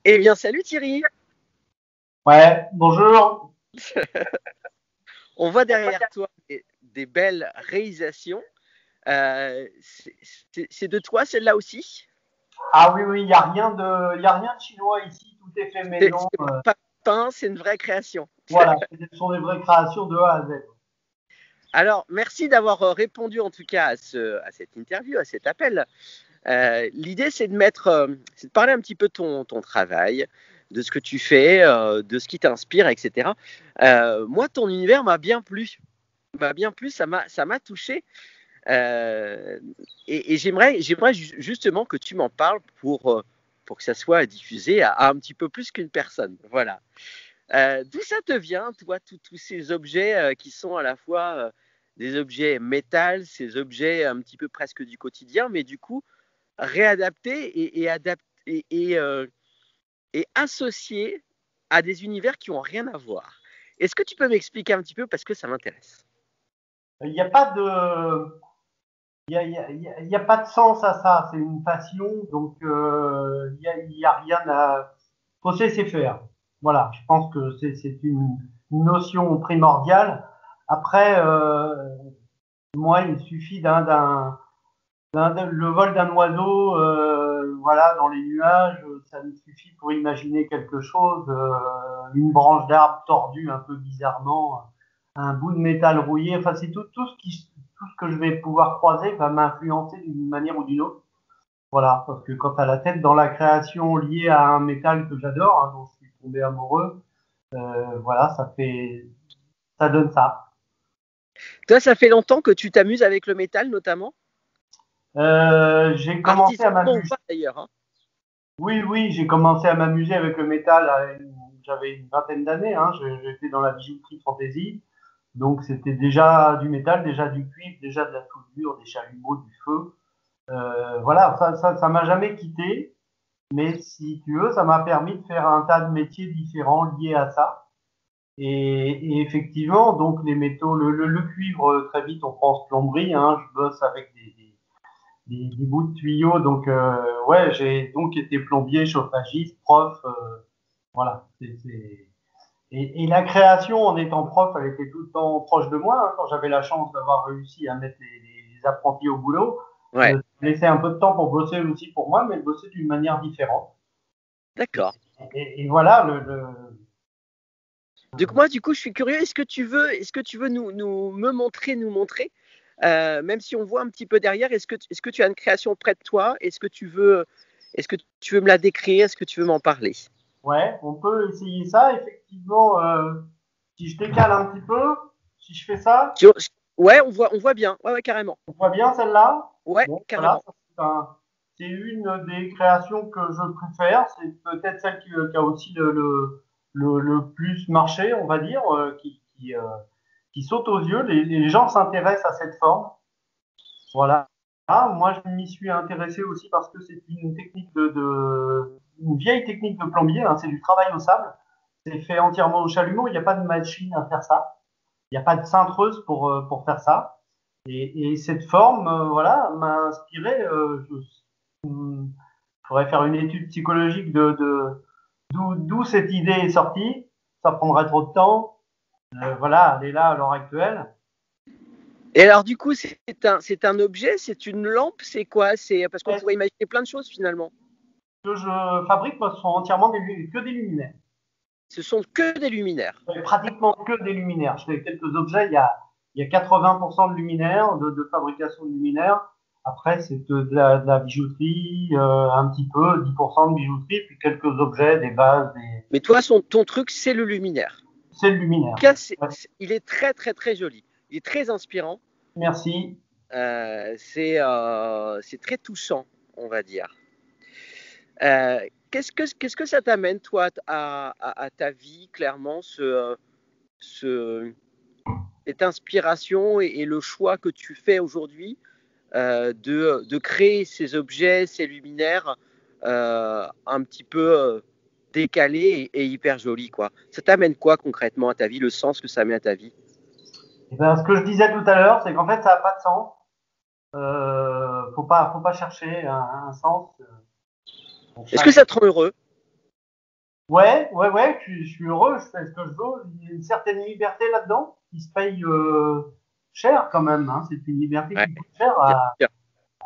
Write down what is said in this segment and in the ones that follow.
Eh bien, salut Thierry. Ouais, bonjour. On voit derrière toi des belles réalisations. C'est de toi celle-là aussi? Ah oui, oui, y a rien de chinois ici, tout est fait maison. C'est pas peint, c'est une vraie création. Voilà, ce sont des vraies créations de A à Z. Alors, merci d'avoir répondu en tout cas à cette interview, à cet appel. L'idée, c'est de parler un petit peu de ton travail, de ce que tu fais, de ce qui t'inspire, etc. Moi, ton univers m'a bien plu, ça m'a touché. Euh, et j'aimerais justement que tu m'en parles pour que ça soit diffusé à un petit peu plus qu'une personne. Voilà. D'où ça te vient, toi, tous ces objets qui sont à la fois des objets métal, ces objets un petit peu presque du quotidien, mais du coup réadaptés et associés à des univers qui n'ont rien à voir. Est-ce que tu peux m'expliquer un petit peu parce que ça m'intéresse? Il n'y a pas de, il y a pas de sens à ça, c'est une passion, donc y a rien à. Faut se laisser faire. Voilà, je pense que c'est une notion primordiale. Après, moi, il suffit le vol d'un oiseau, voilà, dans les nuages, ça me suffit pour imaginer quelque chose. Une branche d'arbre tordue un peu bizarrement, un bout de métal rouillé. Enfin, c'est tout ce que je vais pouvoir croiser va m'influencer d'une manière ou d'une autre. Voilà, parce que quand tu as la tête dans la création liée à un métal que j'adore, dont je suis tombé amoureux, voilà, ça donne ça. Toi, ça fait longtemps que tu t'amuses avec le métal, notamment? J'ai commencé à Artistiquement ou m'amuser. pas d'ailleurs, hein. Oui, oui, j'ai commencé à m'amuser avec le métal. J'avais une vingtaine d'années. J'étais dans la bijouterie fantasy. Donc, c'était déjà du métal, déjà du cuivre, déjà de la soudure, des chalumeaux, du feu. Voilà, ça m'a jamais quitté. Mais si tu veux, ça m'a permis de faire un tas de métiers différents liés à ça. Et effectivement, donc les métaux, le cuivre, très vite, on pense plomberie. Je bosse avec des bouts de tuyaux. Donc, ouais, j'ai donc été plombier, chauffagiste, prof. Voilà. Et la création, en étant prof, elle était tout le temps proche de moi. Quand j'avais la chance d'avoir réussi à mettre les apprentis au boulot, Ouais, ça laissait un peu de temps pour bosser aussi pour moi, mais bosser d'une manière différente. d'accord. Et voilà, Donc moi, du coup, je suis curieux. Est-ce que tu veux nous montrer, même si on voit un petit peu derrière, est-ce que tu as une création près de toi? Est-ce que tu veux me la décrire? Est-ce que tu veux m'en parler? ouais, on peut essayer ça. Effectivement, si je décale un petit peu, si je fais ça, Sur- Ouais, on voit bien. Ouais, ouais, carrément. on voit bien celle-là. Ouais, Bon, voilà, carrément. c'est une des créations que je préfère. C'est peut-être celle qui a aussi le plus marché, on va dire, qui saute aux yeux. Les gens s'intéressent à cette forme. Voilà. Moi, je m'y suis intéressé aussi parce que c'est une technique une vieille technique de plombier. C'est du travail au sable. C'est fait entièrement au chalumeau. Il n'y a pas de machine à faire ça. Il n'y a pas de cintreuse pour faire ça. Et cette forme, voilà, m'a inspiré. Je pourrais faire une étude psychologique d'où cette idée est sortie. Ça prendrait trop de temps. Voilà, elle est là à l'heure actuelle. Et alors, du coup, c'est un objet, c'est une lampe, c'est quoi? C'est parce qu'on Et pourrait imaginer plein de choses finalement. ce que je fabrique, moi, ce sont entièrement que des luminaires. Ce sont que des luminaires. Pratiquement que des luminaires. Je fais quelques objets, il y a 80% de luminaires, de fabrication de luminaires. Après, c'est de la bijouterie, un petit peu, 10% de bijouterie, puis quelques objets, des vases, Mais toi, ton truc, c'est le luminaire. c'est le En tout luminaire. cas, Ouais. il est très, très, très joli. Il est très inspirant. Merci. C'est très touchant, on va dire. Qu'est-ce que ça t'amène, toi, à ta vie, clairement, ce, cette inspiration et le choix que tu fais aujourd'hui de créer ces objets, ces luminaires un petit peu décalés et hyper jolis, quoi. Ça t'amène quoi concrètement à ta vie, le sens que ça met à ta vie? Et ben, ce que je disais tout à l'heure, c'est qu'en fait, ça n'a pas de sens. Faut pas chercher un sens. Est-ce que Chaque, ça te rend heureux? Ouais, je suis heureux, je fais ce que je veux. Il y a une certaine liberté là-dedans qui se paye cher quand même. Hein. C'est une liberté Ouais, qui coûte cher bien sûr.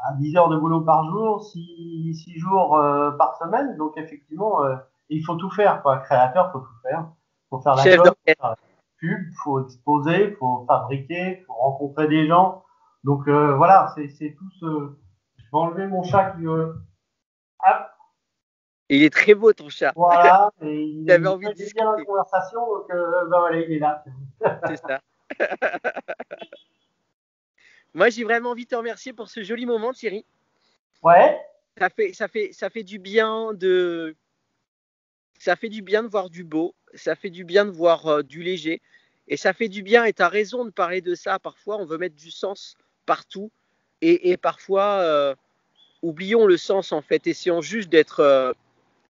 à 10 heures de boulot par jour, 6 jours par semaine. Donc effectivement, il faut tout faire. Quoi. Créateur, faut tout faire. Faut faire la Chef com, faut d'orchestre. faire la pub, faut exposer, faut fabriquer, faut rencontrer des gens. Donc voilà, c'est tout ce. Je vais enlever mon chat qui veut. Hop, Il est très beau ton chat. voilà, et Il avait il envie de aime bien la discuter. conversation, donc ben voilà, il est là. C'est ça. Moi, j'ai vraiment envie de te remercier pour ce joli moment, Thierry. Ouais, Ça fait du bien ça fait du bien de voir du beau. Ça fait du bien de voir du léger. Et ça fait du bien, et tu as raison de parler de ça. Parfois, on veut mettre du sens partout. Et parfois, oublions le sens, en fait. Essayons juste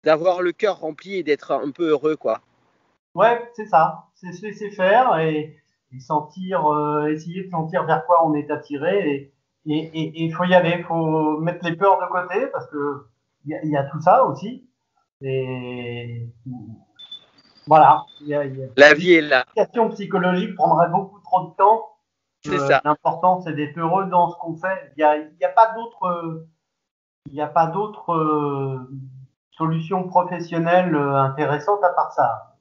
d'avoir le cœur rempli et d'être un peu heureux, quoi. ouais, c'est ça. C'est se laisser faire et sentir, essayer de sentir vers quoi on est attiré. Et il faut y aller, il faut mettre les peurs de côté parce que il y a tout ça aussi. Et voilà, La vie est là. l'éducation psychologique prendrait beaucoup trop de temps. C'est ça. L'important, c'est d'être heureux dans ce qu'on fait. Il y a pas d'autre, il n'y a pas d'autre solution professionnelle intéressante à part ça.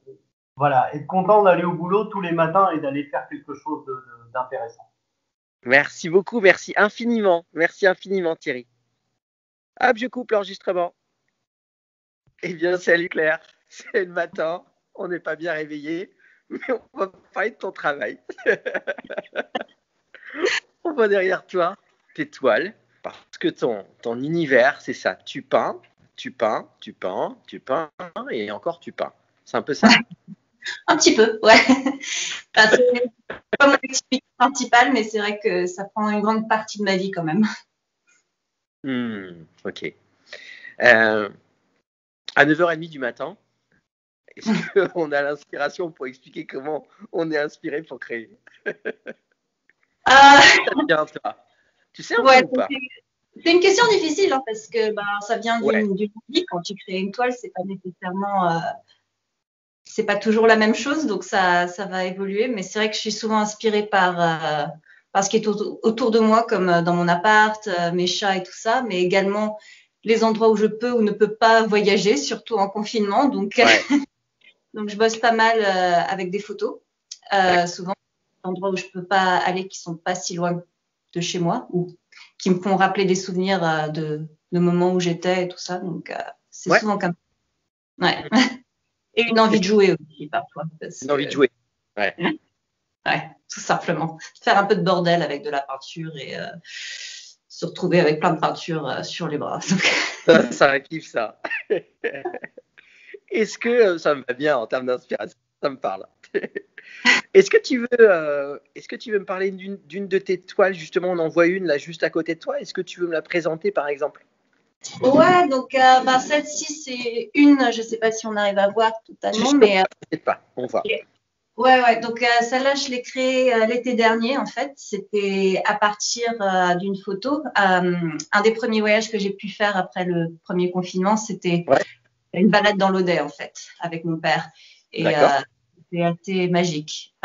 Voilà, être content d'aller au boulot tous les matins et d'aller faire quelque chose d'intéressant. Merci beaucoup. Merci infiniment. Merci infiniment, Thierry. Hop, je coupe l'enregistrement. Eh bien, salut Claire. C'est le matin. On n'est pas bien réveillé, mais on va parler de ton travail. On voit derrière toi tes toiles, parce que ton univers, c'est ça. Tu peins, tu peins, tu peins, tu peins, et encore tu peins. C'est un peu ça? Un petit peu, ouais. Enfin, c'est pas mon activité principale, mais c'est vrai que ça prend une grande partie de ma vie quand même. Ok. À 9h30 du matin, est-ce qu'on a l'inspiration pour expliquer comment on est inspiré pour créer? Ça te vient, toi? Tu sais un peu Ouais, ou pas? c'est une question difficile hein, parce que ça vient Ouais. d'une vie. Quand tu crées une toile, c'est pas nécessairement, c'est pas toujours la même chose, donc ça va évoluer. Mais c'est vrai que je suis souvent inspirée par ce qui est autour de moi, comme dans mon appart, mes chats et tout ça, mais également les endroits où je peux ou ne peux pas voyager, surtout en confinement. Donc, Ouais. donc je bosse pas mal avec des photos, souvent des endroits où je peux pas aller, qui sont pas si loin de chez moi ou qui me font rappeler des souvenirs de moments où j'étais et tout ça. Donc, c'est Ouais. souvent comme ça. Ouais. Et une envie de jouer aussi parfois. Une envie de jouer. Ouais. Ouais, tout simplement. Faire un peu de bordel avec de la peinture et se retrouver avec plein de peinture sur les bras. Donc... Ça un kiff, ça. Est-ce que ça me va bien en termes d'inspiration? Ça me parle. Est-ce que tu veux me parler d'une de tes toiles? Justement, on en voit une là juste à côté de toi. Est-ce que tu veux me la présenter par exemple? Ouais, donc celle-ci, c'est une, je sais pas si on arrive à voir totalement, Justement, mais t'inquiète pas, on voit. ouais. Donc celle-là, je l'ai créée l'été dernier en fait. C'était à partir d'une photo. Un des premiers voyages que j'ai pu faire après le premier confinement, c'était Ouais, une balade dans l'Odet en fait, avec mon père. Et d'accord. c'était assez magique.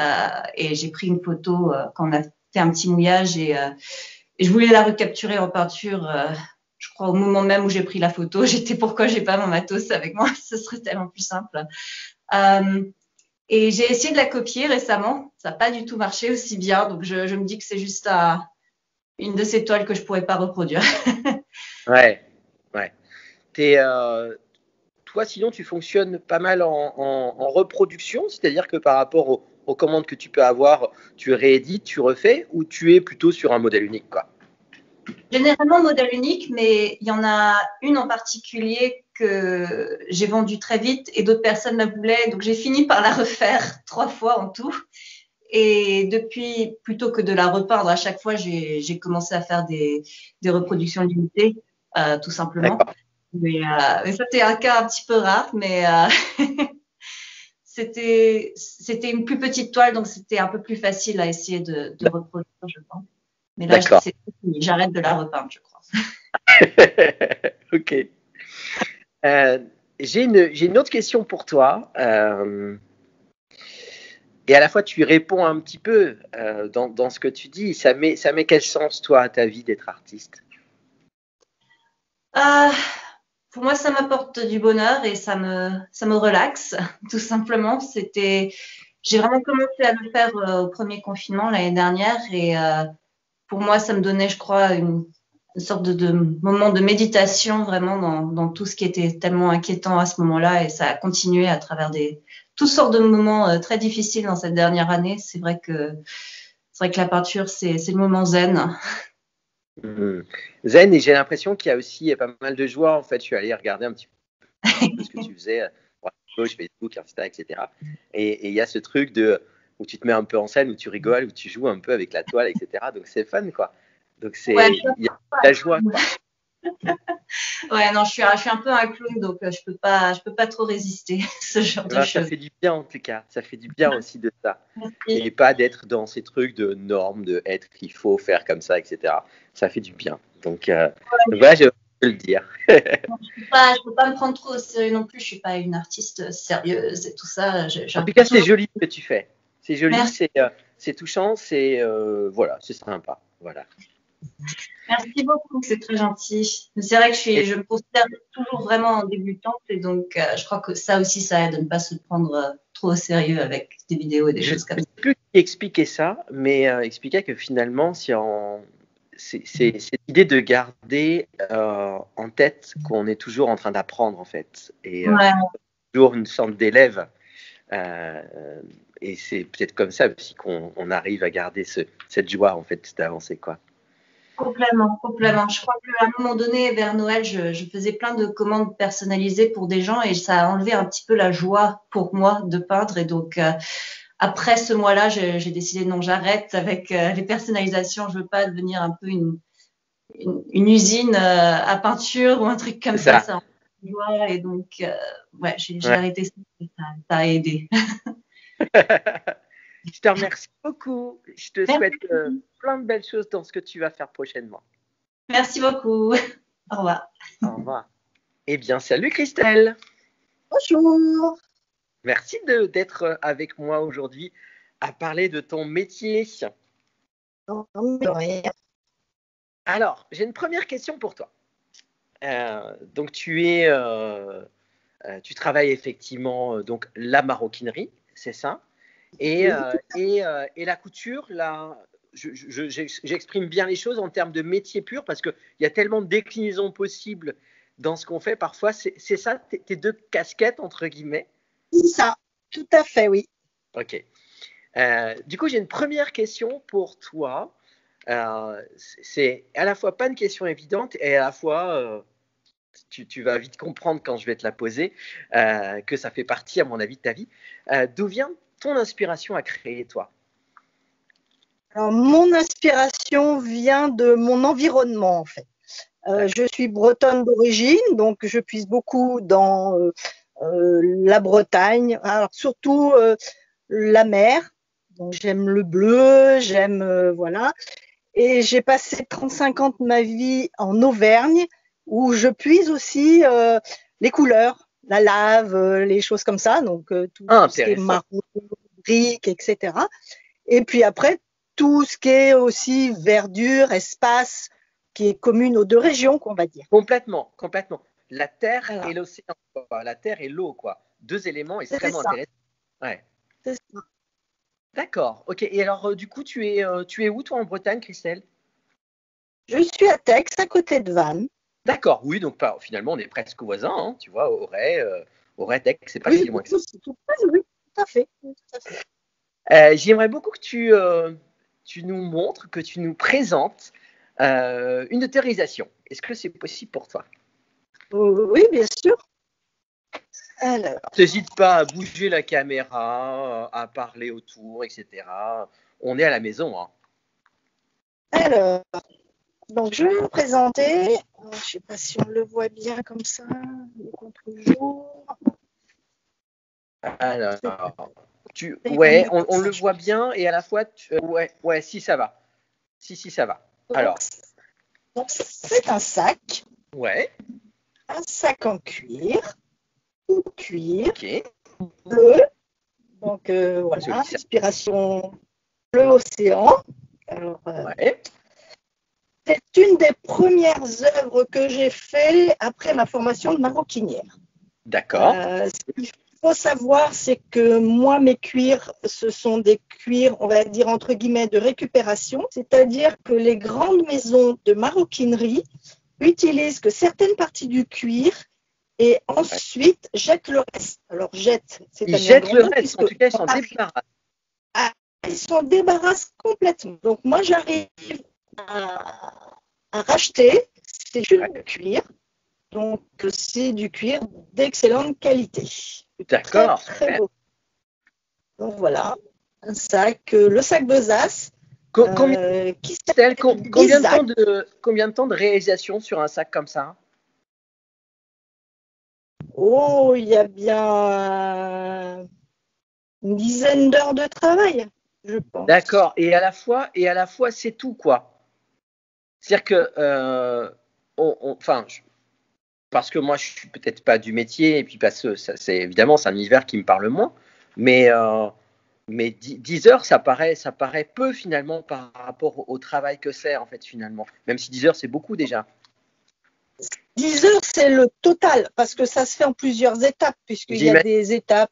Et j'ai pris une photo quand on a fait un petit mouillage et je voulais la recapturer en peinture. Je crois au moment même où j'ai pris la photo, j'étais pourquoi j'ai pas mon matos avec moi, ce serait tellement plus simple. Et j'ai essayé de la copier récemment, ça n'a pas du tout marché aussi bien, donc je me dis que c'est juste une de ces toiles que je pourrais pas reproduire. Ouais, ouais. Toi, sinon, tu fonctionnes pas mal en reproduction, c'est-à-dire que par rapport aux commandes que tu peux avoir, tu réédites, tu refais, ou tu es plutôt sur un modèle unique, quoi? Généralement modèle unique, mais il y en a une en particulier que j'ai vendue très vite et d'autres personnes la voulaient, donc j'ai fini par la refaire 3 fois en tout. Et depuis, plutôt que de la repeindre à chaque fois, j'ai commencé à faire des reproductions limitées, tout simplement. D'accord. Mais ça, c'est un cas un petit peu rare, mais c'était une plus petite toile, donc c'était un peu plus facile à essayer de reproduire, je pense. Mais là, D'accord. c'est fini. J'arrête de la repeindre, je crois. Ok. Euh, j'ai une autre question pour toi. Et à la fois, tu y réponds un petit peu dans ce que tu dis. Ça met quel sens, toi, à ta vie d'être artiste? Ah, pour moi, ça m'apporte du bonheur et ça me relaxe, tout simplement. J'ai vraiment commencé à le faire au premier confinement l'année dernière et pour moi, ça me donnait, je crois, une sorte de moment de méditation vraiment dans tout ce qui était tellement inquiétant à ce moment-là et ça a continué à travers toutes sortes de moments très difficiles dans cette dernière année. C'est vrai que la peinture, c'est le moment zen. Hmm. Zen, et j'ai l'impression qu'il y a aussi pas mal de joie. En fait, je suis allé regarder un petit peu ce que tu faisais, droite, gauche, Facebook, Insta, etc. Et il y a ce truc où tu te mets un peu en scène, où tu rigoles, où tu joues un peu avec la toile, etc. Donc c'est fun, quoi. Donc Ouais, il y a de la joie, quoi. ouais, non, je suis un peu un clown, donc je peux pas trop résister ce genre Eh de ben, ça choses. fait du bien en tout cas. Ça fait du bien aussi de ça. Merci. Et pas d'être dans ces trucs de normes, de être, il faut faire comme ça, etc. Ça fait du bien. Donc voilà, je peux le dire. Je peux pas me prendre trop au sérieux non plus. Je suis pas une artiste sérieuse et tout ça. En tout cas, c'est Toujours. joli ce que tu fais. C'est joli, Merci, c'est touchant, voilà, c'est sympa. Voilà. merci beaucoup, c'est très gentil. C'est vrai que Et je me considère toujours vraiment en débutante et donc je crois que ça aussi, ça aide de ne pas se prendre trop au sérieux avec des vidéos et des je ne choses comme sais ça. plus qui expliquait ça, mais expliquait que finalement, c'est cette idée de garder en tête qu'on est toujours en train d'apprendre en fait, et Ouais, toujours une sorte d'élève. Euh, et c'est peut-être comme ça aussi qu'on arrive à garder cette joie en fait d'avancer, quoi. complètement, complètement. Je crois qu'à un moment donné, vers Noël, je faisais plein de commandes personnalisées pour des gens et ça a enlevé un petit peu la joie pour moi de peindre et donc après ce mois-là, j'ai décidé non, j'arrête avec les personnalisations. Je veux pas devenir un peu une usine à peinture ou un truc comme C'est ça. ça. Ça en joie et donc ouais, j'ai Ouais. arrêté ça. Ça a aidé. Je te remercie beaucoup. Je te souhaite Merci, plein de belles choses dans ce que tu vas faire prochainement. merci beaucoup. Au revoir. Au revoir. Eh bien, salut Christelle. Bonjour. Merci d'être avec moi aujourd'hui à parler de ton métier. Non, mais de rien. Alors, j'ai une première question pour toi. Donc, tu travailles effectivement donc la maroquinerie, c'est ça? Oui, Et la couture, là, j'exprime bien les choses en termes de métier pur parce qu'il y a tellement de déclinaisons possibles dans ce qu'on fait. Parfois, c'est ça tes deux casquettes, entre guillemets. c'est ça. Tout à fait, oui. Ok. Du coup, j'ai une première question pour toi. C'est à la fois pas une question évidente et à la fois, tu vas vite comprendre quand je vais te la poser, que ça fait partie, à mon avis, de ta vie. D'où vient ton inspiration à créer, toi? Alors, mon inspiration vient de mon environnement, en fait. Je suis bretonne d'origine, donc je puise beaucoup dans la Bretagne, alors surtout la mer. Donc, j'aime le bleu, j'aime, voilà. Et j'ai passé 35 ans de ma vie en Auvergne, où je puise aussi les couleurs, la lave, les choses comme ça, donc Ah, tout ce qui est intéressant. marron, briques, etc. Et puis après, tout ce qui est aussi verdure, espace, qui est commune aux deux régions, qu'on va dire. Complètement, complètement. La terre et Voilà, l'océan, quoi. La terre et l'eau, quoi. Deux éléments c'est extrêmement ça, intéressants. Ouais. c'est ça. D'accord. Ok. Et alors, du coup, tu es où, toi, en Bretagne, Christelle? Je suis à Tex, à côté de Vannes. D'accord. Oui, donc finalement, on est presque voisins, hein, tu vois, Auray, Tech, c'est pas Oui, si loin que ça. c'est tout près, oui, tout à fait. Oui, tout à fait. J'aimerais beaucoup que tu nous montres, que tu nous présentes une autorisation. Est-ce que c'est possible pour toi? Oui, bien sûr. Alors, N'hésite pas à bouger la caméra, à parler autour, etc. On est à la maison, hein. alors, donc je vais me présenter. Je ne sais pas si on le voit bien comme ça, le contre-jour. Alors, C'est ouais, mieux on, comme on ça, le je voit pense. bien et à la fois, ouais, ouais, si ça va. Si, ça va. Donc, Alors, c'est un sac ouais, en cuir. cuir Ok. bleu. Donc voilà, Joli, ça. inspiration bleu océan. Alors, Ouais. c'est une des premières œuvres que j'ai fait après ma formation de maroquinière. D'accord. Ce qu'il faut savoir, c'est que moi, mes cuirs, ce sont des cuirs, on va dire entre guillemets, de récupération. C'est-à-dire que les grandes maisons de maroquinerie utilisent que certaines parties du cuir et ensuite jettent le reste. Alors, jette, c'est Ils un jettent grand le mot, reste. En tout cas, ils s'en puisque débarrassent. ils s'en débarrassent complètement. Donc, moi, j'arrive à racheter ces tuiles de cuir. Donc, c'est du cuir d'excellente qualité. D'accord. Très, très beau. Donc, voilà, un sac, le sac Besace. Combien, Qui Estelle, s'appelle combien de temps de réalisation sur un sac comme ça? Oh, il y a bien une dizaine d'heures de travail, je pense. D'accord. Et à la fois, c'est tout, quoi. C'est-à-dire que, enfin, parce que moi, je suis peut-être pas du métier, et puis parce que c'est évidemment, c'est un univers qui me parle moins, mais 10 heures, ça paraît peu finalement par rapport au travail que c'est, en fait, finalement. Même si 10 heures, c'est beaucoup déjà. 10 heures, c'est le total, parce que ça se fait en plusieurs étapes, puisqu'il y a des étapes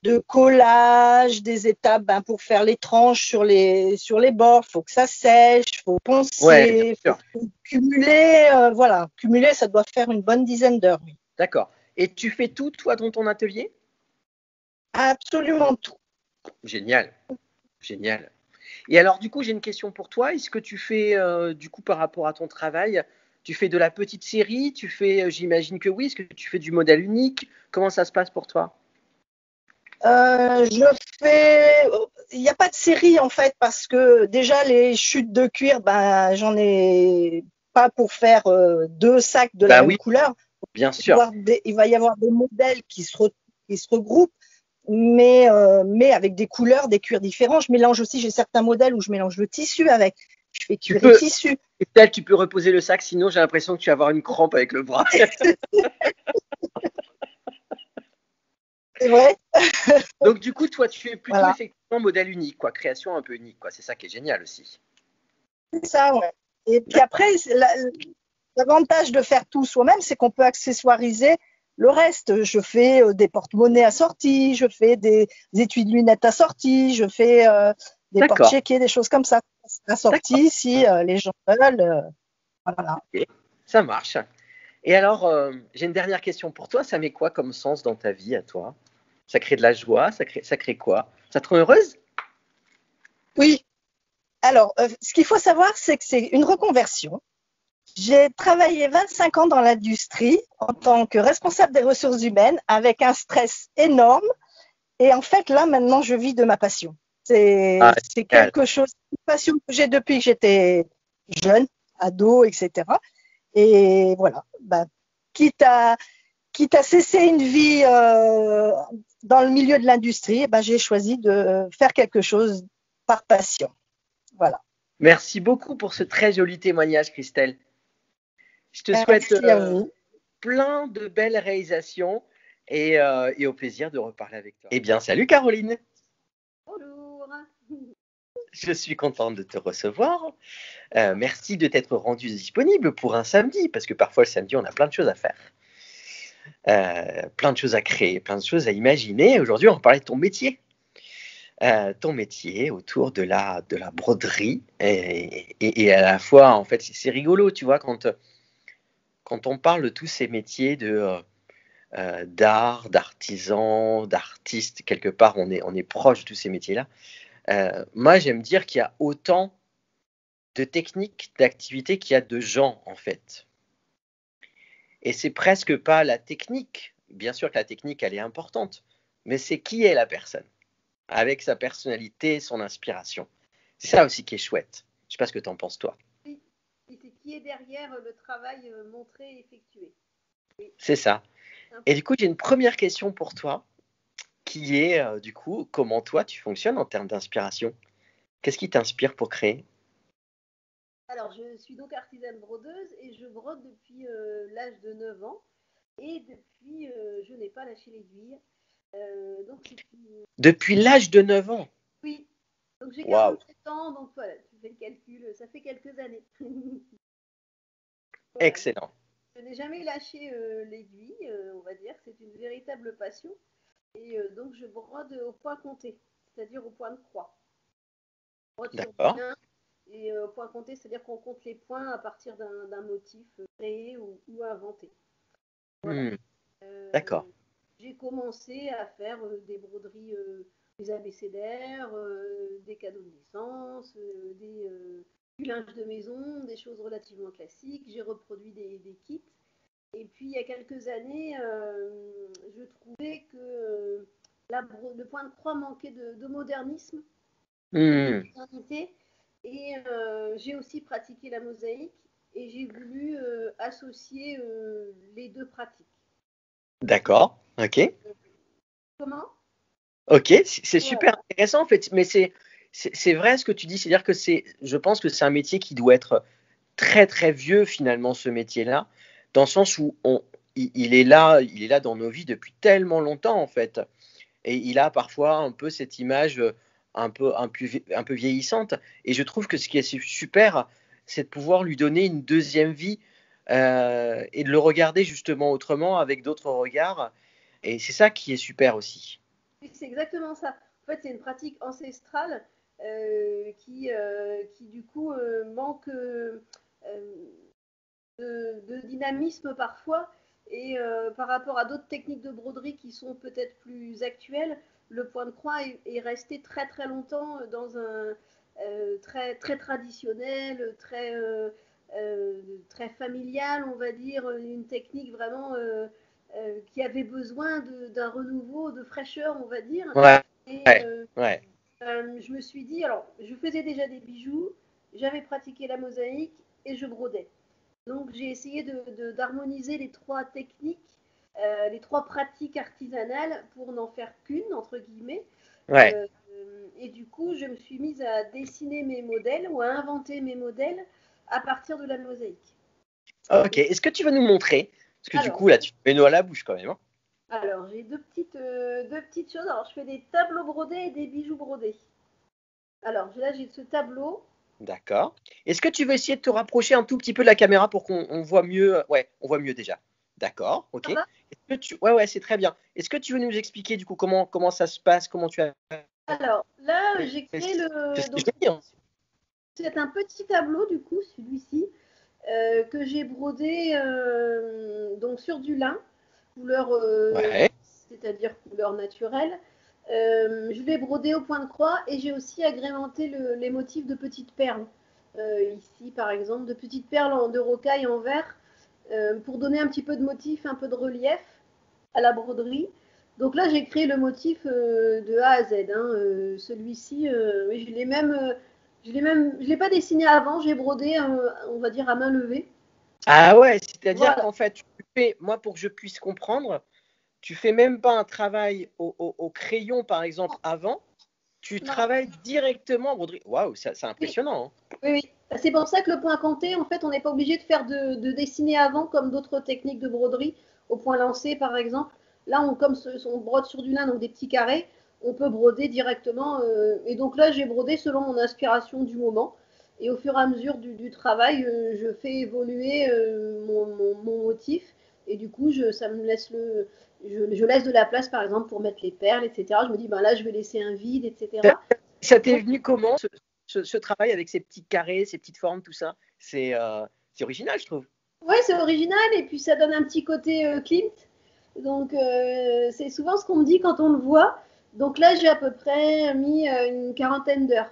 de collage, des étapes pour faire les tranches sur les bords, il faut que ça sèche, il faut poncer, il faut cumuler, voilà. Cumuler, ça doit faire une bonne dizaine d'heures. Oui. D'accord. Et tu fais tout, toi, dans ton atelier? Absolument tout. Génial, génial. Et alors, du coup, j'ai une question pour toi. Est-ce que tu fais, du coup, par rapport à ton travail, tu fais de la petite série? Tu fais, j'imagine que oui. Est-ce que tu fais du modèle unique? Comment ça se passe pour toi? Je fais. Il n'y a pas de série en fait parce que déjà les chutes de cuir, j'en ai pas pour faire 2 sacs de la même Oui, couleur. bien sûr. Il va y avoir des modèles qui se regroupent, mais avec des couleurs, des cuirs différents. Je mélange aussi, j'ai certains modèles où je mélange le tissu avec. Je fais cuir et tissu. Peut-être tu peux reposer le sac, sinon j'ai l'impression que tu vas avoir une crampe avec le bras. C'est vrai. Donc du coup, toi, tu es plutôt voilà. effectivement modèle unique, quoi, création un peu unique, quoi. C'est ça qui est génial aussi. C'est ça, ouais. Et puis après, l'avantage de faire tout soi-même, c'est qu'on peut accessoiriser le reste. Je fais des porte-monnaies assortis, je fais des étuis de lunettes assortis, je fais des porte-chéquiers, des choses comme ça assortis si les gens veulent. Voilà. Okay. Ça marche. Et alors, j'ai une dernière question pour toi. Ça met quoi comme sens dans ta vie à toi? Ça crée de la joie? Ça crée quoi? Ça te rend heureuse? Oui. Alors, ce qu'il faut savoir, c'est que c'est une reconversion. J'ai travaillé 25 ans dans l'industrie en tant que responsable des ressources humaines avec un stress énorme. Et en fait, là, maintenant, je vis de ma passion. C'est quelque chose, une passion que j'ai depuis que j'étais jeune, ado, etc. Et voilà, quitte à cesser une vie dans le milieu de l'industrie, j'ai choisi de faire quelque chose par passion. Voilà. Merci beaucoup pour ce très joli témoignage, Christelle. Je te souhaite plein de belles réalisations et au plaisir de reparler avec toi. Eh bien, salut Caroline. Bonjour. Je suis contente de te recevoir. Merci de t'être rendue disponible pour un samedi, parce que parfois le samedi, on a plein de choses à faire. Plein de choses à créer, plein de choses à imaginer. Aujourd'hui, on va parler de ton métier. Ton métier autour de la broderie et à la fois, en fait, c'est rigolo, tu vois, quand on parle de tous ces métiers d'art, d'artisan, d'artiste, quelque part, on est proche de tous ces métiers-là. Moi, j'aime dire qu'il y a autant de techniques, d'activités qu'il y a de gens, en fait. Et c'est presque pas la technique. Bien sûr que la technique, elle est importante, mais c'est qui est la personne, avec sa personnalité, son inspiration. C'est ça aussi qui est chouette. Je ne sais pas ce que tu en penses, toi. Oui, et c'est qui est derrière le travail montré et effectué. Oui. C'est ça. Et du coup, j'ai une première question pour toi, qui est, du coup, comment toi, tu fonctionnes en termes d'inspiration? Qu'est-ce qui t'inspire pour créer? Alors, je suis donc artisane brodeuse et je brode depuis l'âge de 9 ans. Et depuis, je n'ai pas lâché l'aiguille. Donc, Depuis l'âge de 9 ans? Oui. Donc, j'ai Waouh. 47 ans, donc voilà, tu fais le calcul, ça fait quelques années. Voilà. Excellent. Je n'ai jamais lâché l'aiguille, on va dire, c'est une véritable passion. Et donc, je brode au point compté, c'est-à-dire au point de croix. Je brode sur du D'accord. lin et au point compté, c'est-à-dire qu'on compte les points à partir d'un motif créé ou inventé. Voilà. D'accord. J'ai commencé à faire des broderies, des abécédaires, des cadeaux de naissance, du linge de maison, des choses relativement classiques. J'ai reproduit des kits. Et puis, il y a quelques années, je trouvais que le point de croix manquait de modernisme, de modernité. Et j'ai aussi pratiqué la mosaïque et j'ai voulu associer les deux pratiques. D'accord. Ok. Comment? Ok, c'est Voilà. super intéressant en fait, mais c'est vrai ce que tu dis, c'est-à-dire que je pense que c'est un métier qui doit être très très vieux finalement ce métier-là, dans le sens où il est là dans nos vies depuis tellement longtemps en fait, et il a parfois un peu cette image un peu vieillissante, et je trouve que ce qui est super, c'est de pouvoir lui donner une deuxième vie et de le regarder justement autrement, avec d'autres regards, et c'est ça qui est super aussi. C'est exactement ça. En fait, c'est une pratique ancestrale qui du coup manque de dynamisme parfois. Et par rapport à d'autres techniques de broderie qui sont peut-être plus actuelles, le point de croix est resté très très longtemps dans un très très traditionnel, très familial, on va dire, une technique vraiment qui avait besoin d'un renouveau, de fraîcheur, on va dire. Ouais, Et ouais, ouais. je me suis dit, alors, je faisais déjà des bijoux, j'avais pratiqué la mosaïque et je brodais. Donc, j'ai essayé d'harmoniser les trois techniques, les trois pratiques artisanales pour n'en faire qu'une, entre guillemets. Ouais. Et du coup, je me suis mise à dessiner mes modèles ou à inventer mes modèles à partir de la mosaïque. Ok, est-ce que tu vas nous montrer? Parce que du Alors, coup, là, tu mets nous à la bouche quand même, hein. Alors, j'ai deux petites choses. Alors, je fais des tableaux brodés et des bijoux brodés. Alors, là, j'ai ce tableau. D'accord. Est-ce que tu veux essayer de te rapprocher un tout petit peu de la caméra pour qu'on voit mieux? Ouais, on voit mieux déjà. D'accord, ok. Ça va? Ouais, ouais, c'est très bien. Est-ce que tu veux nous expliquer du coup comment ça se passe, comment tu as Alors, là, fait j'ai créé le. c'est Donc, génial, hein. c'est un petit tableau, du coup, celui-ci, que j'ai brodé donc sur du lin, couleur, Ouais, c'est-à-dire couleur naturelle. Je l'ai brodé au point de croix et j'ai aussi agrémenté les motifs de petites perles. Ici, par exemple, de petites perles de rocaille en verre pour donner un petit peu de motif, un peu de relief à la broderie. Donc là, j'ai créé le motif de A à Z. Hein. Celui-ci, oui, je l'ai pas dessiné avant, j'ai brodé, on va dire, à main levée. ah ouais, c'est-à-dire Voilà. qu'en fait, moi pour que je puisse comprendre, tu fais même pas un travail au crayon par exemple avant, tu Non. travailles directement en broderie. Waouh, c'est Oui, impressionnant, hein. oui, oui. C'est pour ça que le point compté, en fait, on n'est pas obligé de faire de dessiner avant comme d'autres techniques de broderie, au point lancé par exemple. Là, comme on brode sur du lin, donc des petits carrés, on peut broder directement. Et donc là, j'ai brodé selon mon inspiration du moment. Et au fur et à mesure du travail, je fais évoluer mon motif. Et du coup, ça me laisse je laisse de la place, par exemple, pour mettre les perles, etc. Je me dis, ben là, je vais laisser un vide, etc. Ça t'est Donc, venu comment, ce travail avec ces petits carrés, ces petites formes, tout ça? C'est original, je trouve. ouais, c'est original et puis ça donne un petit côté Klimt. Donc c'est souvent ce qu'on me dit quand on le voit. Donc là, j'ai à peu près mis une quarantaine d'heures.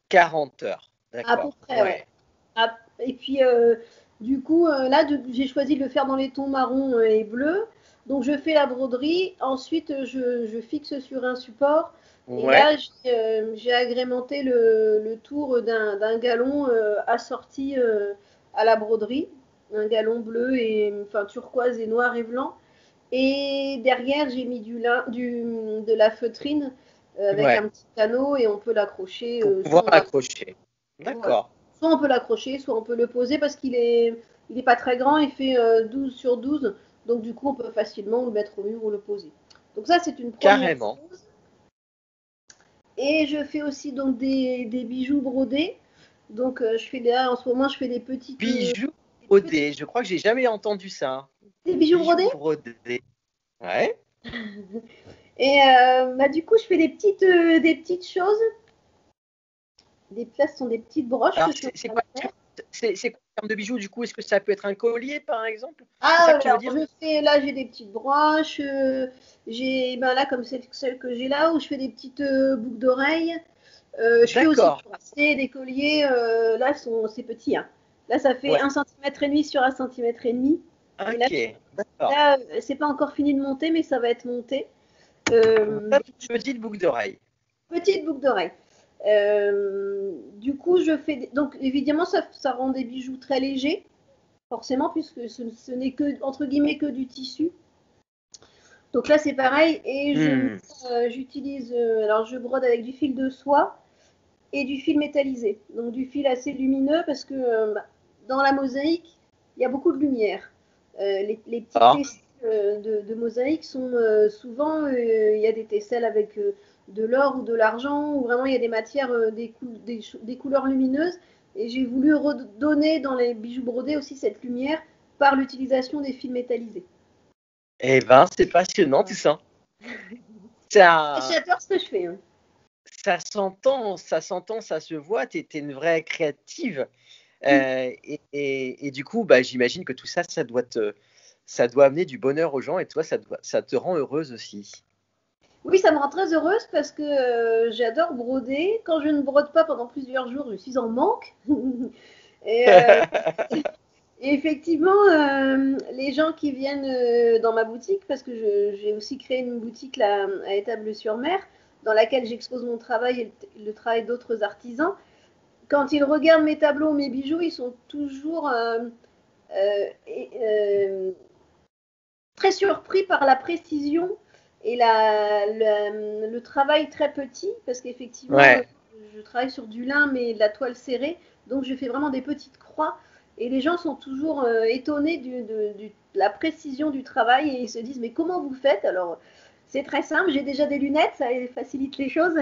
40 heures, À peu d'accord. près, ouais. Ouais. Et puis du coup, là, j'ai choisi de le faire dans les tons marron et bleu. Donc je fais la broderie. Ensuite, je fixe sur un support. Et Ouais. là, j'ai agrémenté le tour d'un galon assorti à la broderie. Un galon bleu et enfin turquoise et noir et blanc. Et derrière, j'ai mis de la feutrine avec Ouais. un petit anneau et on peut l'accrocher Pour pouvoir accrocher. voilà. D'accord. Soit on peut l'accrocher, soit on peut le poser parce il n'est pas très grand, il fait 12 sur 12. Donc du coup, on peut facilement le mettre au mur ou le poser. Donc ça, c'est une première Carrément. chose. Et je fais aussi donc des bijoux brodés. Donc je fais là, en ce moment, je fais des petites... Bijoux brodés. Je crois que j'ai jamais entendu ça. Des bijoux brodés. Brodés. Ouais. Et du coup, je fais des petites choses. Là, ce sont des petites broches. Alors, que je c'est fais quoi, faire. c'est quoi en termes de bijoux, du coup? Est-ce que ça peut être un collier, par exemple? C'est Ah, ça que tu veux alors, dire? là, j'ai des petites broches. Là, comme celle que j'ai là, où je fais des petites boucles d'oreilles. Je fais aussi D'accord. des bracelets, des colliers. Là, c'est petit. Hein. Là, ça fait Ouais. 1,5 cm sur 1,5 cm. Et là, Ok. D'accord. là c'est pas encore fini de monter, mais ça va être monté. Petite boucle d'oreille. Petite boucle d'oreille. Du coup, je fais. Donc, évidemment, ça rend des bijoux très légers, forcément, puisque ce n'est que, entre guillemets, que du tissu. Donc là, c'est pareil. Et j'utilise. Alors, je brode avec du fil de soie et du fil métallisé. Donc, du fil assez lumineux, parce que dans la mosaïque, il y a beaucoup de lumière. Les petites tesselles de mosaïque sont souvent. Il y a des tesselles avec. De l'or ou de l'argent, où vraiment il y a des matières, des couleurs lumineuses. Et j'ai voulu redonner dans les bijoux brodés aussi cette lumière par l'utilisation des fils métallisés. Eh ben, c'est passionnant tout ça. J'adore ce que je fais. Hein. Ça s'entend, ça se voit. T'es une vraie créative. Et du coup, j'imagine que tout ça, ça doit amener du bonheur aux gens, et toi, ça te rend heureuse aussi. Oui, ça me rend très heureuse parce que j'adore broder. Quand je ne brode pas pendant plusieurs jours, je suis en manque. Et effectivement, les gens qui viennent dans ma boutique, parce que j'ai aussi créé une boutique là, à Étable-sur-Mer, dans laquelle j'expose mon travail et le travail d'autres artisans, quand ils regardent mes tableaux, mes bijoux, ils sont toujours très surpris par la précision et le travail très petit, parce qu'effectivement, je travaille sur du lin, mais de la toile serrée, donc je fais vraiment des petites croix, et les gens sont toujours étonnés de la précision du travail, et ils se disent, mais comment vous faites? Alors, c'est très simple, j'ai déjà des lunettes, ça facilite les choses.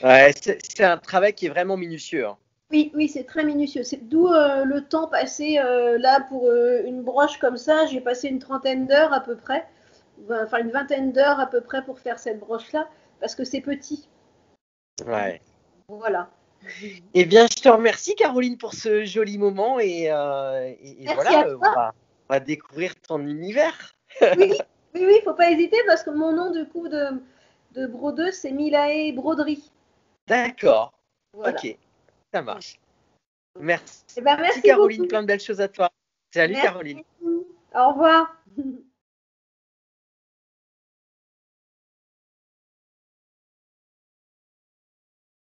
Ouais, c'est un travail qui est vraiment minutieux. Hein. Oui, c'est très minutieux. C'est d'où le temps passé là pour une broche comme ça. J'ai passé une trentaine d'heures à peu près, enfin une vingtaine d'heures à peu près pour faire cette broche-là, parce que c'est petit. Ouais. Voilà. Eh bien, je te remercie, Caroline, pour ce joli moment, et voilà, on va découvrir ton univers. Oui, faut pas hésiter, parce que mon nom du coup de brodeuse, c'est Milae Broderie. D'accord. Voilà. Ok, ça marche. Merci. Merci Caroline, beaucoup. plein de belles choses à toi. Salut, Merci. Caroline. Au revoir.